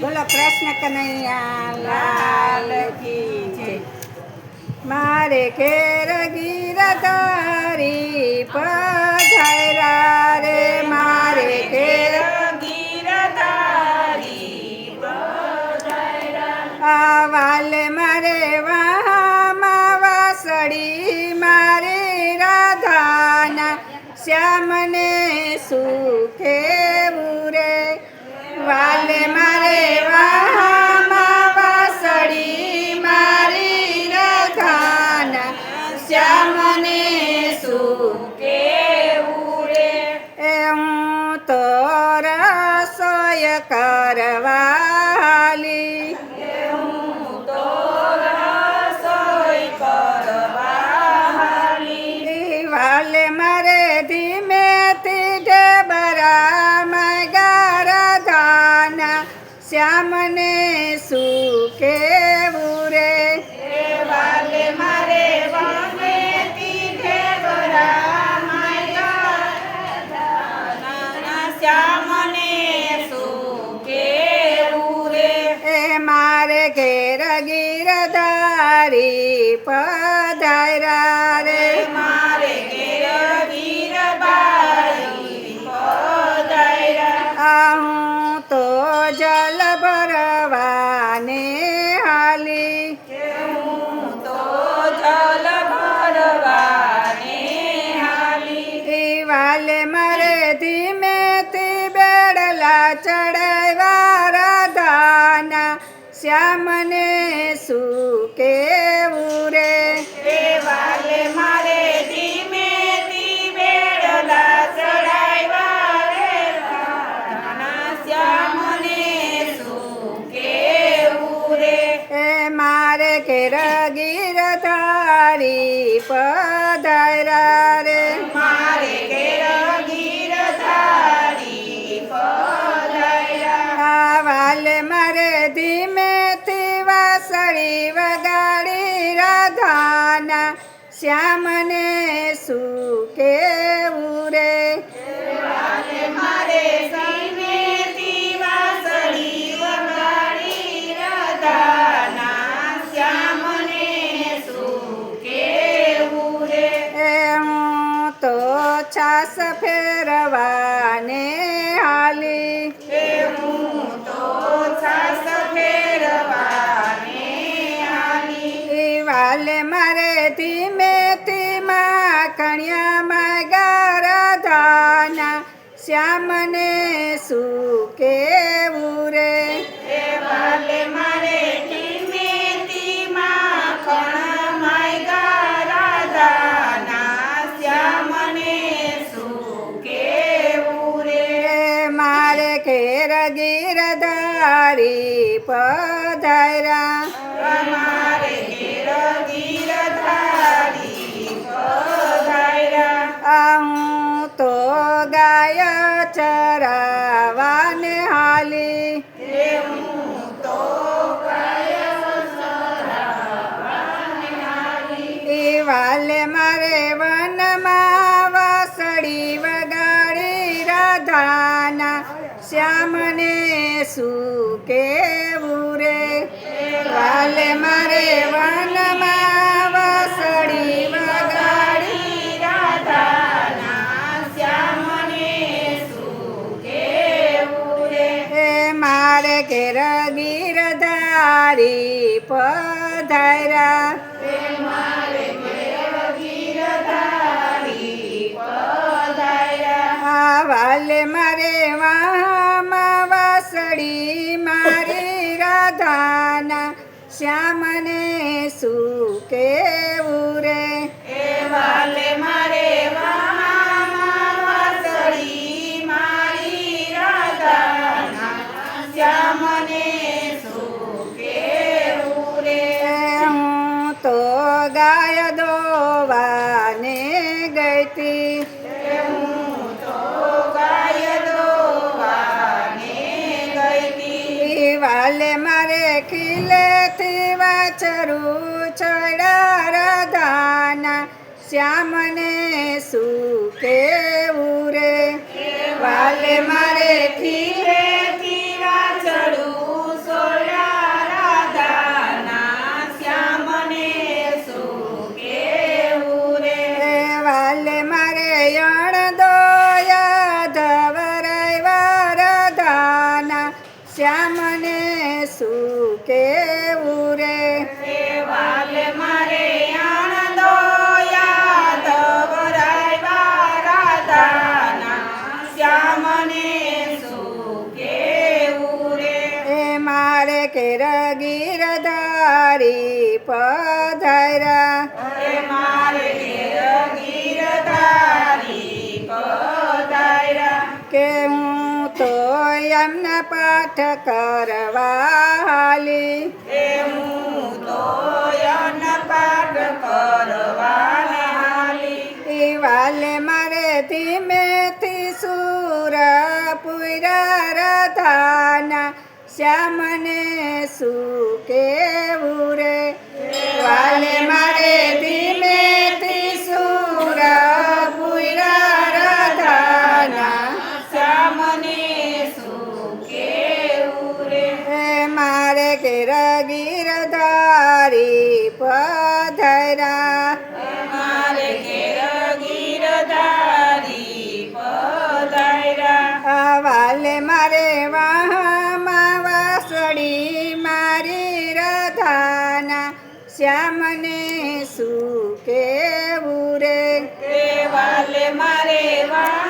બોલો કૃષ્ણ કનૈયા લાલ કી જય. મારે ઘેર ગીરધારી પધાર્યા રે, મારે ઘેર વાલે મારે વાહામાં વાસળી મારે રાધાના શ્યામને સુખે રે. વાલે મારે વાહામાં વાસળી મારી રાધાના શ્યામને સુખે રે. હું તો રસોઈ કરવાલી, વાલે મારે ધીમેથી ઢેબરામાં ગારાધાના શ્યામને સુખે રે. વાલે મારે વામેથી ઢેબરામાં ગારાધાના શ્યામને સુખે રે. મારે ઘેર ગીરધારી પધાર્યા રે, મારે ઘેર ગીરધારી પધાર્યા. હું તો જલ ભરવાને હાલી, હું તો જલ ભરવાને હાલી. વાલે મારે ધીમેથી બેડલા ચડાવ્યા રાધાના શ્યામને સુખે રે. વાલે મારે ધીમેથી બેડલા ચડાવ્યા રાધાના શ્યામને સુખે રે. મારે ઘેર ગીરધારી પધાર્યા રે, મારે ઘેર ગીરધારી પધાર્યા. વાલે મારે ધીમેથી વાસળી વગાડી રાધાના શ્યામને સુખે રે. વાલે મારે ધીમેથી વાસળી વગાડી રાધાના શ્યામને સુખે રે. હું તો છાસ ફેરવાને હાલી, હું તો છાસ ફેરવાને હાલી. વાલે મારે ધીમેથી માખણિયામાં ગારાધાના શ્યામને સુખે રે. વાલે મારે ધીમેથી માખણમાં ગારાધાના શ્યામને સુખે રે. મારે ઘેર ગીરધારી પધાર્યા, મારે ઘેર ગીરધારી પધાર્યા. હું તો ગાય ચરાવાને હાલી, હું તો ગાય ચરાવાને હાલી. વાલે મારે વનમાં વાસળી વગાડી રાધાના શ્યામને સુખે રે. વાલે મારે વનમાં વાસળી વગાડી રાધાના શ્યામને સુખે રે. મારે ઘેર ગીરધારી પધાર્યા, મારે ઘેર ગીરધારી પધાર્યા. વાલે મારે વાહામાં વાસળી મારી રાધાના શ્યામને સુખે રે. વાલે મારે વાહામાં વાસળી મારી રાધાના શ્યામને સુખે રે. હું તો ગાય દોવાને ગઈતી, હું તો ગાય દોવાને ગઈતી. વાલે મારે ખીલેથી વાછરું ચડા રાધાના શ્યામને સુખે રે. વાલે મારે ખીલેથી વાછરું શ્યામને શું કેવું રે વાલે મારે આનંદો યાદ વરાયવા રાધાના શ્યામને શું કેવું રે એ મારે કેર ગીરધારી પધાર્યા એ મારે ગીરધારી પધાર્યા કે હું તો એમના પાઠ કરવા હાલી એ હું તો પાઠ કરવાને હાલી એ વાલે મારે ધીમેથી સુર પુરા રાધાના શ્યામને શું કેવું રે વાલે મારે ધીમેથી સુર પુરા રાધાના શ્યામને શું કેવું રે એ મારે કેર ગીરધારી પધાર્યા મારે ગીરધારી પધાર્યા વાલે મારે વાહમાં વાસળી મારી રાધાના શ્યામને શું કેવું રે વાલે મારે વા